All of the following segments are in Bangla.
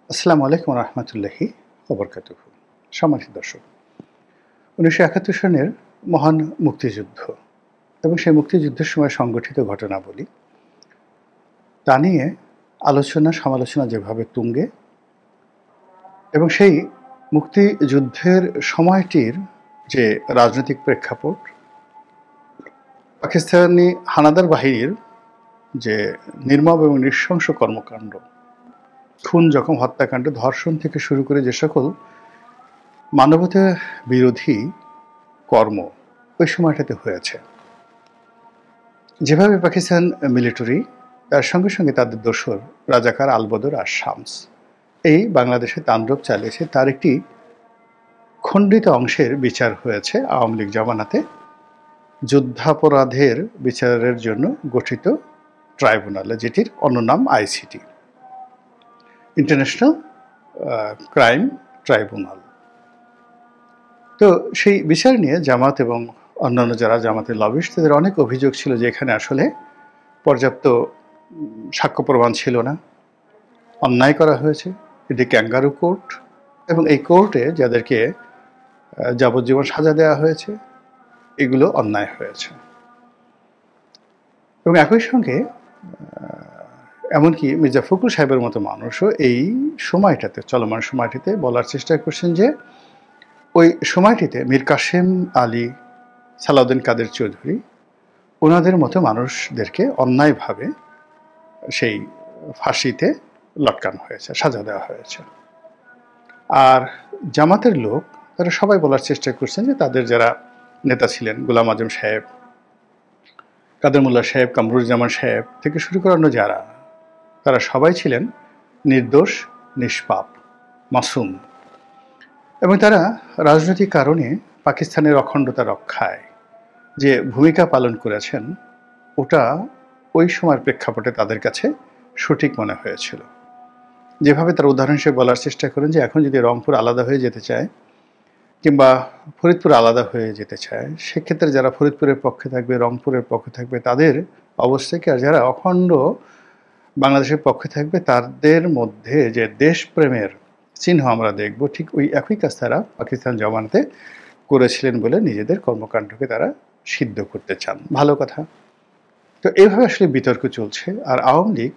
আসসালামু আলাইকুম রহমতুল্লাহি ওবরকাতুহু। সম্মানিত দর্শক, ১৯৭১ সনের মহান মুক্তিযুদ্ধ এবং সেই মুক্তিযুদ্ধের সময় সংগঠিত ঘটনাবলী তা নিয়ে আলোচনা সমালোচনা যেভাবে তুঙ্গে এবং সেই মুক্তিযুদ্ধের সময়টির যে রাজনৈতিক প্রেক্ষাপট, পাকিস্তানি হানাদার বাহিনীর যে নির্মম এবং নৃশংস কর্মকাণ্ড, খুন জখম হত্যাকাণ্ড ধর্ষণ থেকে শুরু করে যে সকল মানবতা বিরোধী কর্ম ওই সময়টাতে হয়েছে, যেভাবে পাকিস্তান মিলিটারি তার সঙ্গে সঙ্গে তাদের দোসর রাজাকার আলবদর আর শামস এই বাংলাদেশে তাণ্ডব চালিয়েছে, তার একটি খণ্ডিত অংশের বিচার হয়েছে আওয়ামী লীগ জামানাতে যুদ্ধাপরাধের বিচারের জন্য গঠিত ট্রাইব্যুনালে, যেটির অন্য নাম আইসিটি, ইন্টারন্যাশনাল ক্রাইম ট্রাইব্যুনাল। তো সেই বিচার নিয়ে জামাত এবং অন্যান্য যারা জামাতের লবিস্ট, তাদের অনেক অভিযোগ ছিল যে এখানে আসলে পর্যাপ্ত সাক্ষ্য প্রমাণ ছিল না, অন্যায় করা হয়েছে, এটি ক্যাঙ্গারু কোর্ট এবং এই কোর্টে যাদেরকে যাবজ্জীবন সাজা দেওয়া হয়েছে এগুলো অন্যায় হয়েছে। এবং একই সঙ্গে এমনকি মির্জা ফখরুল সাহেবের মতো মানুষও এই সময়টাতে, চলমান সময়টিতে বলার চেষ্টা করছেন যে ওই সময়টিতে মীর কাসেম আলী, সালাউদ্দিন কাদের চৌধুরী, ওনাদের মতো মানুষদেরকে অন্যায়ভাবে সেই ফাঁসিতে লটকানো হয়েছে, সাজা দেওয়া হয়েছে। আর জামাতের লোক তারা সবাই বলার চেষ্টা করছেন যে তাদের যারা নেতা ছিলেন, গোলাম আজম সাহেব, কাদের মোল্লা সাহেব, কামরুজ্জামান সাহেব থেকে শুরু করানো যারা, তারা সবাই ছিলেন নির্দোষ, নিষ্পাপ, মাসুম, এবং তারা রাজনৈতিক কারণে পাকিস্তানের অখণ্ডতা রক্ষায় যে ভূমিকা পালন করেছেন ওটা ওই সময়ের প্রেক্ষাপটে তাদের কাছে সঠিক মনে হয়েছিল। যেভাবে তারা উদাহরণ হিসেবে বলার চেষ্টা করেন যে এখন যদি রংপুর আলাদা হয়ে যেতে চায় কিংবা ফরিদপুর আলাদা হয়ে যেতে চায়, সেক্ষেত্রে যারা ফরিদপুরের পক্ষে থাকবে, রংপুরের পক্ষে থাকবে, তাদের অবস্থা কি, আর যারা অখণ্ড বাংলাদেশের পক্ষে থাকবে তাদের মধ্যে যে দেশপ্রেমের চিহ্ন আমরা দেখব, ঠিক ওই একই কাজ তারা পাকিস্তান জমানাতে করেছিলেন বলে নিজেদের কর্মকাণ্ডকে তারা সিদ্ধ করতে চান। ভালো কথা। তো এইভাবে আসলে বিতর্ক চলছে, আর আওয়ামী লীগ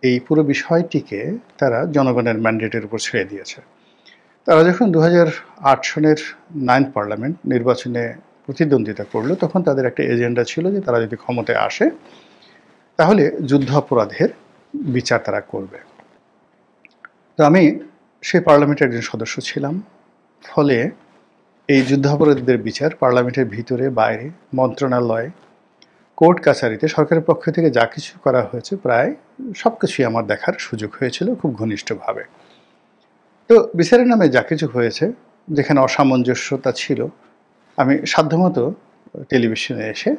এই পুরো বিষয়টিকে তারা জনগণের ম্যান্ডেটের উপর ছেড়ে দিয়েছে। তারা যখন 2008 সনের 9th পার্লামেন্ট নির্বাচনে প্রতিদ্বন্দ্বিতা করলো, তখন তাদের একটা এজেন্ডা ছিল যে তারা যদি ক্ষমতায় আসে তাহলে যুদ্ধাপরাধের বিচার তারা করবে। তো আমি সেই পার্লামেন্টের একজন সদস্য ছিলাম, ফলে এই যুদ্ধাপরাধীদের বিচার পার্লামেন্টের ভিতরে বাইরে, মন্ত্রণালয়, কোর্ট কাছারিতে সরকারের পক্ষ থেকে যা কিছু করা হয়েছে প্রায় সব কিছুই আমার দেখার সুযোগ হয়েছিল খুব ঘনিষ্ঠভাবে। তো বিচারের নামে যা কিছু হয়েছে, যেখানে অসামঞ্জস্যতা ছিল, আমি সাধ্যমতো টেলিভিশনে এসে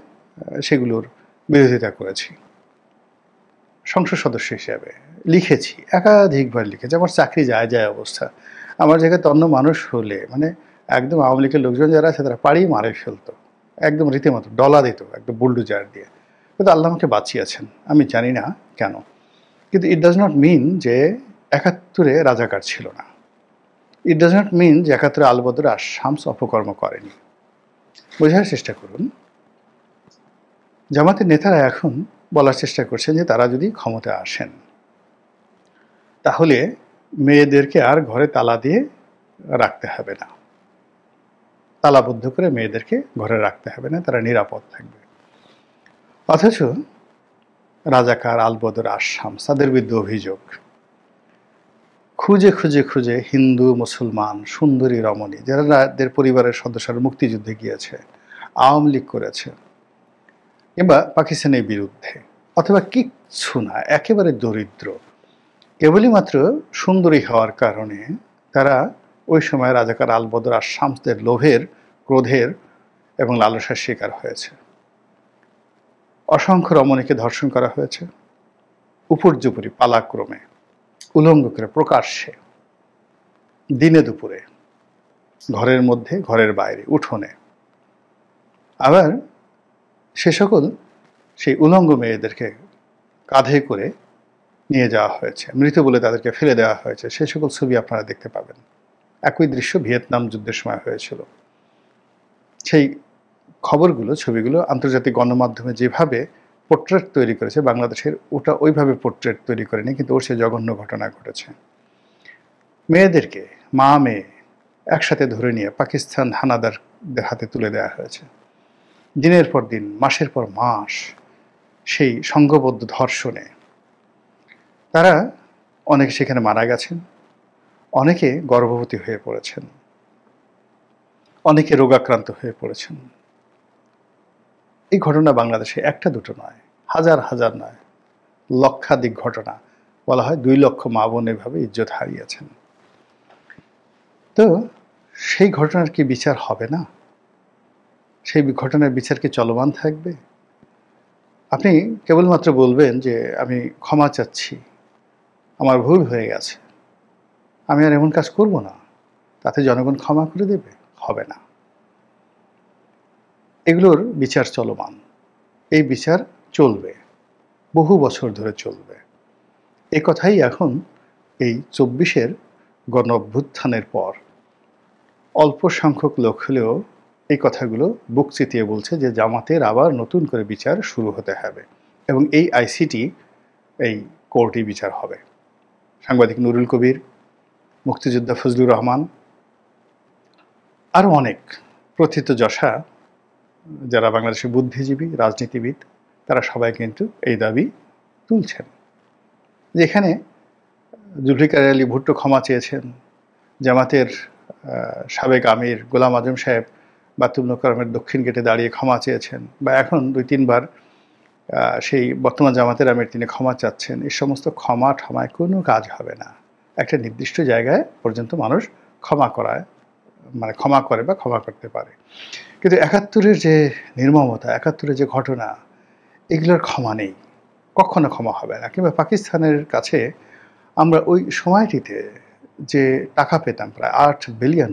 সেগুলোর বিরোধিতা করেছি। সংসদ সদস্য হিসেবে লিখেছি, একাধিকবার লিখেছি। আমার চাকরি যায় যায় অবস্থা। আমার জায়গায় অন্য মানুষ হলে মানে একদম আওয়ামী লীগের লোকজন যারা আছে তারা পাড়িয়ে মারে ফেলতো, একদম রীতিমতো ডলা দিত, একদম বুলডোজার দিয়ে। কিন্তু আল্লাহ আমাকে বাঁচিয়েছেন, আমি জানি না কেন। কিন্তু ইট ডাজ নট মিন যে ৭১-এ রাজাকার ছিল না। ইট ডাজ নট মিন যে ৭১-এ আলবদর আর শামস অপকর্ম করেনি। বোঝার চেষ্টা করুন, জামাতের নেতারা এখন বলার চেষ্টা করছেন যে তারা যদি ক্ষমতায় আসেন তাহলে মেয়েদেরকে আর ঘরে তালা দিয়ে রাখতে হবে না, তালাবদ্ধ করে মেয়েদেরকে ঘরে রাখতে হবে না, তারা নিরাপদ থাকবে। অথচ রাজাকার, আলবদর আর শামস, তাদের বিরুদ্ধে অভিযোগ, খুঁজে খুঁজে খুঁজে হিন্দু, মুসলমান, সুন্দরী রমণী যারা তাদের পরিবারের সদস্যরা মুক্তিযুদ্ধে গিয়েছে, আওয়ামী লীগ করেছে কিংবা পাকিস্তানের বিরুদ্ধে, অথবা কিচ্ছু না, একেবারে দরিদ্র, কেবলই মাত্র সুন্দরী হওয়ার কারণে তারা ওই সময় রাজাকার আলবদর আর শামসদের লোভের, ক্রোধের এবং লালসার শিকার হয়েছে। অসংখ্য রমণীকে ধর্ষণ করা হয়েছে, উপর্যুপরি পালাক্রমে, উলঙ্গ করে, প্রকাশ্যে, দিনে দুপুরে, ঘরের মধ্যে, ঘরের বাইরে, উঠোনে। আবার সে সকল সেই উলঙ্গ মেয়েদেরকে কাঁধে করে নিয়ে যাওয়া হয়েছে, মৃত বলে তাদেরকে ফেলে দেওয়া হয়েছে, সেই সকল ছবি আপনারা দেখতে পাবেন। একই দৃশ্য ভিয়েতনাম যুদ্ধের সময় হয়েছিল। সেই খবরগুলো, ছবিগুলো আন্তর্জাতিক গণমাধ্যমে যেভাবে পোর্ট্রেট তৈরি করেছে, বাংলাদেশের ওটা ওইভাবে পোর্ট্রেট তৈরি করেনি, কিন্তু ওর সে জঘন্য ঘটনা ঘটেছে। মেয়েদেরকে, মা মেয়ে একসাথে ধরে নিয়ে পাকিস্তান হানাদারদের হাতে তুলে দেওয়া হয়েছে। দিনের পর দিন, মাসের পর মাস সেই সংঘবদ্ধ ধর্ষণে তারা অনেকে সেখানে মারা গেছেন, অনেকে গর্ভবতী হয়ে পড়েছেন, অনেকে রোগাক্রান্ত হয়ে পড়েছেন। এই ঘটনা বাংলাদেশে একটা দুটো নয়, হাজার হাজার নয়, লক্ষাধিক ঘটনা। বলা হয় 2 লক্ষ মা বোন এভাবে ইজ্জত হারিয়েছেন। তো সেই ঘটনার কি বিচার হবে না? সেই ঘটনার বিচার কি চলমান থাকবে? আপনি কেবলমাত্র বলবেন যে আমি ক্ষমা চাচ্ছি, আমার ভুল হয়ে গেছে, আমি আর এমন কাজ করব না, তাতে জনগণ ক্ষমা করে দেবে? হবে না। এগুলোর বিচার চলমান, এই বিচার চলবে, বহু বছর ধরে চলবে। এই কথাই এখন এই 24-এর গণ অভ্যুত্থানের পর অল্প সংখ্যক লোক হলেও এই কথাগুলো বুক চিতিয়ে বলছে যে জামাতের আবার নতুন করে বিচার শুরু হতে হবে, এবং এই আইসিটি, এই কোর্টই বিচার হবে। সাংবাদিক নুরুল কবির, মুক্তিযোদ্ধা ফজলুর রহমান, আরও অনেক প্রথিতযশা যারা বাংলাদেশের বুদ্ধিজীবী, রাজনীতিবিদ, তারা সবাই কিন্তু এই দাবি তুলছেন। যেখানে জুলফিকার আলী ভুট্টো ক্ষমা চেয়েছেন, জামাতের সাবেক আমির গোলাম আজম সাহেব বাতুল মোকাররমের দক্ষিণ গেটে দাঁড়িয়ে ক্ষমা চেয়েছেন, বা এখন 2-3 বার সেই বর্তমান জামাতের আমির তিনি ক্ষমা চাচ্ছেন। এই সমস্ত ক্ষমা ঠমায় কোনো কাজ হবে না। একটা নির্দিষ্ট জায়গায় পর্যন্ত মানুষ ক্ষমা করে বা ক্ষমা করতে পারে, কিন্তু 71-এর যে নির্মমতা, 71-এর যে ঘটনা, এগুলোর ক্ষমা নেই, কখনো ক্ষমা হবে না। কিংবা পাকিস্তানের কাছে আমরা ওই সময়টিতে যে টাকা পেতাম প্রায় $8 বিলিয়ন,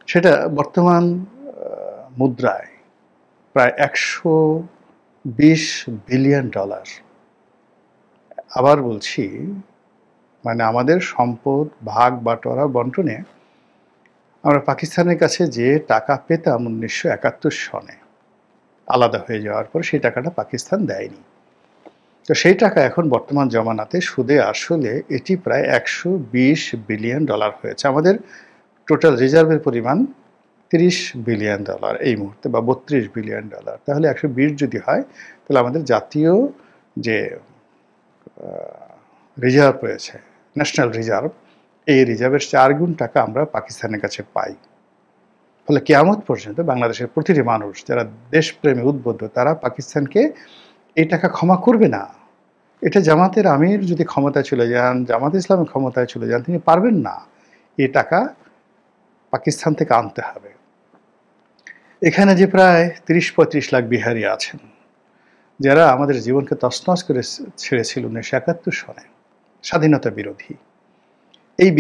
সেটা বর্তমান মুদ্রায় প্রায় $120 বিলিয়ন। আবার বলছি, মানে আমাদের সম্পদ ভাগ বাটোয়ারা বন্টনে আমরা পাকিস্তানের কাছে যে টাকা পেতাম 1971 সনে আলাদা হয়ে যাওয়ার পর, সেই টাকাটা পাকিস্তান দেয়নি। তো সেই টাকা এখন বর্তমান জমানাতে সুদে আসলে এটি প্রায় $120 বিলিয়ন হয়েছে। আমাদের টোটাল রিজার্ভের পরিমাণ $30 বিলিয়ন এই মুহূর্তে, বা $32 বিলিয়ন। তাহলে 120 যদি হয়, তাহলে আমাদের জাতীয় যে রিজার্ভ রয়েছে, ন্যাশনাল রিজার্ভ, এই রিজার্ভের 4 গুণ টাকা আমরা পাকিস্তানের কাছে পাই। ফলে কিয়ামত পর্যন্ত বাংলাদেশের প্রতিটি মানুষ যারা দেশপ্রেমে উদ্বুদ্ধ, তারা পাকিস্তানকে এই টাকা ক্ষমা করবে না। এটা জামাতের আমির যদি ক্ষমতায় চলে যান, জামাত ইসলামের ক্ষমতায় চলে যান, তিনি পারবেন না। এই টাকা পাকিস্তান থেকে আনতে হবে। এখানে যে প্রায় 30-35 লাখ বিহারি আছেন, যারা আমাদের জীবনকে তছনছ করে ছেড়েছিল 1971 সনে, স্বাধীনতা বিরোধী, এই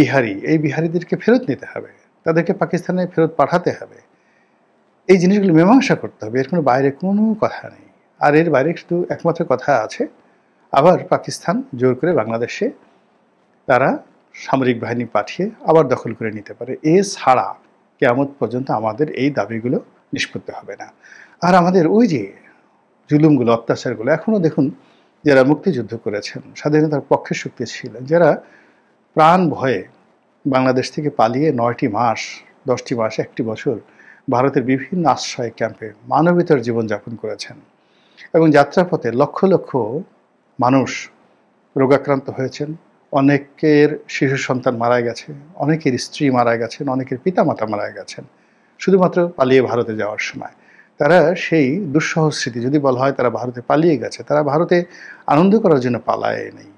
বিহারিদেরকে ফেরত নিতে হবে, তাদেরকে পাকিস্তানে ফেরত পাঠাতে হবে। এই জিনিসগুলো মীমাংসা করতে হবে, এর কোনো বাইরে কোনো কথা নেই। আর এর বাইরে শুধু একমাত্র কথা আছে, আবার পাকিস্তান জোর করে বাংলাদেশে তারা সামরিক বাহিনী পাঠিয়ে আবার দখল করে নিতে পারে। এছাড়া কিয়ামত পর্যন্ত আমাদের এই দাবিগুলো নিষ্পত্তি হবে না। আর আমাদের ওই যে জুলুমগুলো, অত্যাচারগুলো, এখনও দেখুন, যারা মুক্তিযুদ্ধ করেছেন, স্বাধীনতার পক্ষে শক্তি ছিলেন, যারা প্রাণ ভয়ে বাংলাদেশ থেকে পালিয়ে 9টি মাস, 10টি মাস, 1টি বছর ভারতের বিভিন্ন আশ্রয় ক্যাম্পে মানবেতর জীবনযাপন করেছেন, এবং যাত্রাপথে লক্ষ লক্ষ মানুষ রোগাক্রান্ত হয়েছেন, অনেকের শিশু সন্তান মারা গেছে, অনেকের স্ত্রী মারা গেছেন, অনেকের পিতামাতা মারা গেছেন শুধুমাত্র পালিয়ে ভারতে যাওয়ার সময়। তারা সেই দুঃসহ স্মৃতি, যদি বলা হয় তারা ভারতে পালিয়ে গেছে, তারা ভারতে আনন্দ করার জন্য পালায় নেই।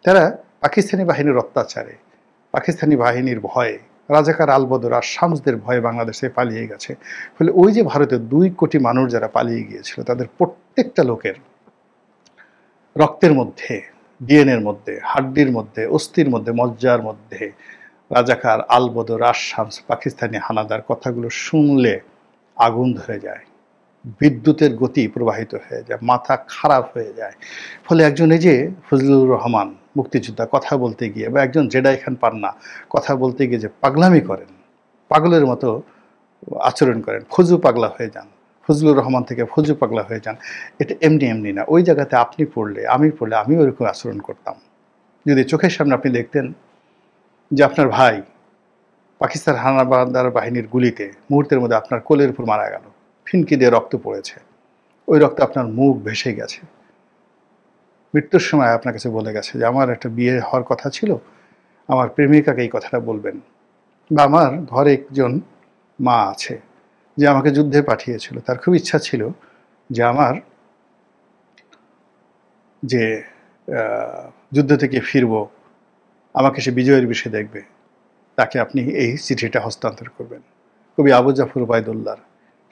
তারা পাকিস্তানি বাহিনীর অত্যাচারে, পাকিস্তানি বাহিনীর ভয়ে, রাজাকার আলবদর আর শামসদের ভয়ে বাংলাদেশে পালিয়ে গেছে। ফলে ওই যে ভারতের 2 কোটি মানুষ যারা পালিয়ে গিয়েছিল, তাদের প্রত্যেকটা লোকের রক্তের মধ্যে, ডিএনএর মধ্যে, হাড্ডির মধ্যে, অস্থির মধ্যে, মজ্জার মধ্যে রাজাকার আলবদর আর শামস, পাকিস্তানি হানাদার কথাগুলো শুনলে আগুন ধরে যায়। বিদ্যুতের গতি প্রবাহিত হয়ে যায়, মাথা খারাপ হয়ে যায়। ফলে একজন এই যে ফজলুর রহমান মুক্তিযোদ্ধা কথা বলতে গিয়ে, বা একজন জেডাই খান পান্না কথা বলতে গিয়ে যে পাগলামি করেন, পাগলের মতো আচরণ করেন, ফজু পাগলা হয়ে যান, ফজলুর রহমান থেকে ফজু পাগলা হয়ে যান, এটা এমনি এমনি না। ওই জায়গাতে আপনি পড়লে, আমিও ওরকম আচরণ করতাম। যদি চোখের সামনে আপনি দেখতেন যে আপনার ভাই পাকিস্তান হানাদার বাহিনীর গুলিতে মুহূর্তের মধ্যে আপনার কোলের উপর মারা গেল, ফিনকি দিয়ে রক্ত পড়েছে, ওই রক্ত আপনার মুখ ভেসে গেছে, মৃত্যুর সময় আপনার কাছে বলে গেছে যে আমার একটা বিয়ে হওয়ার কথা ছিল, আমার প্রেমিকাকে এই কথাটা বলবেন, বা আমার ঘরে একজন মা আছে যে আমাকে যুদ্ধে পাঠিয়েছিল, তার খুব ইচ্ছা ছিল যে আমার যে যুদ্ধ থেকে ফিরব, আমাকে সে বিজয়ের বিষয়ে দেখবে, তাকে আপনি এই চিঠিটা হস্তান্তর করবেন। কবি আবু জাফর ওবায়দুল্লাহর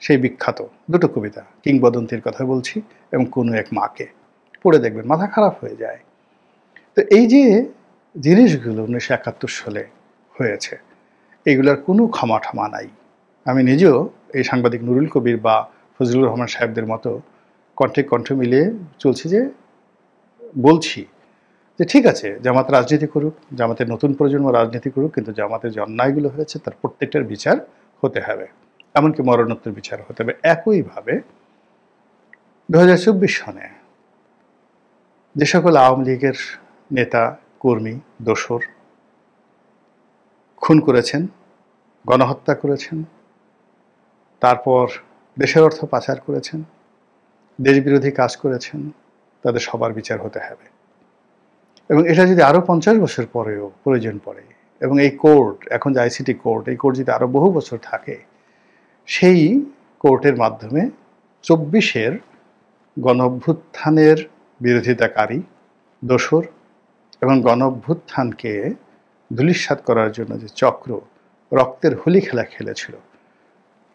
সেই বিখ্যাত দুটো কবিতা, কিংবদন্তির কথা বলছি এবং কোনো এক মাকে, পড়ে দেখবেন মাথা খারাপ হয়ে যায়। তো এই যে জিনিসগুলো 1971 সালে হয়েছে, এগুলোর কোনো ক্ষমা ঠমা নাই। আমি নিজেও এই সাংবাদিক নুরুল কবির বা ফজলুর রহমান সাহেবদের মতো কণ্ঠে কণ্ঠ মিলিয়ে চলছি, যে বলছি যে ঠিক আছে, জামাত রাজনীতি করুক, জামাতের নতুন প্রজন্ম রাজনীতি করুক, কিন্তু জামাতের যে অন্যায়গুলো হয়েছে তার প্রত্যেকটার বিচার হতে হবে, এমনকি মরণোত্তর বিচার হতে হবে। একইভাবে 2024 সনে যে সকল আওয়ামী লীগের নেতা কর্মী দোসর খুন করেছেন, গণহত্যা করেছেন, তারপর দেশের অর্থ পাচার করেছেন, দেশবিরোধী কাজ করেছেন, তাদের সবার বিচার হতে হবে। এবং এটা যদি আরও 50 বছর পরেও প্রয়োজন পড়ে, এবং এই কোর্ট, এখন যে আইসিটি কোর্ট, এই কোর্ট যদি আরও বহু বছর থাকে, সেই কোর্টের মাধ্যমে 24-এর গণঅভ্যুত্থানের বিরোধিতাকারী দোসর এবং গণঅভ্যুত্থানকে ধূলিসাৎ করার জন্য যে চক্র রক্তের হোলি খেলা খেলেছিল,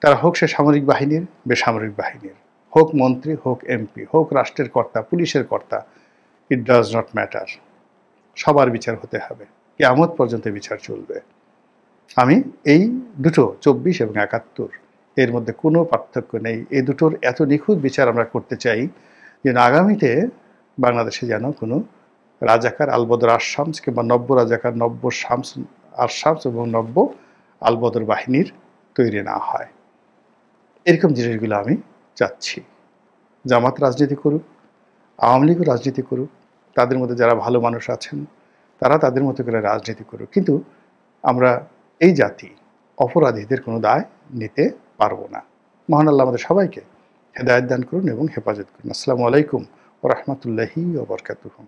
তারা হোক সে সামরিক বাহিনীর, বেসামরিক বাহিনীর, হোক মন্ত্রী, হোক এমপি, হোক রাষ্ট্রের কর্তা, পুলিশের কর্তা, ইট ডাজ নট ম্যাটার, সবার বিচার হতে হবে, কিয়ামত পর্যন্ত বিচার চলবে। আমি এই দুটো 24 এবং 71 এর মধ্যে কোনো পার্থক্য নেই, এই দুটোর এত নিখুঁত বিচার আমরা করতে চাই যে আগামীতে বাংলাদেশে যেন কোনো রাজাকার আলবদর আশামস কিংবা নব্য রাজাকার, নব্য শামস আশামস এবং নব্য আলবদর বাহিনীর তৈরি না হয়। এরকম জিনিসগুলো আমি চাচ্ছি। জামাত রাজনীতি করুক, আওয়ামী লীগও রাজনীতি করুক, তাদের মধ্যে যারা ভালো মানুষ আছেন তারা তাদের মতো করে রাজনীতি করুক, কিন্তু আমরা এই জাতি অপরাধীদের কোনো দায় নিতে পারবো না। মহান আল্লাহ আমাদের সবাইকে হেদায়েত দান করুন এবং হেফাজত করুন। আসসালামু আলাইকুম ওয়া রাহমাতুল্লাহি ওয়া বারাকাতুহু।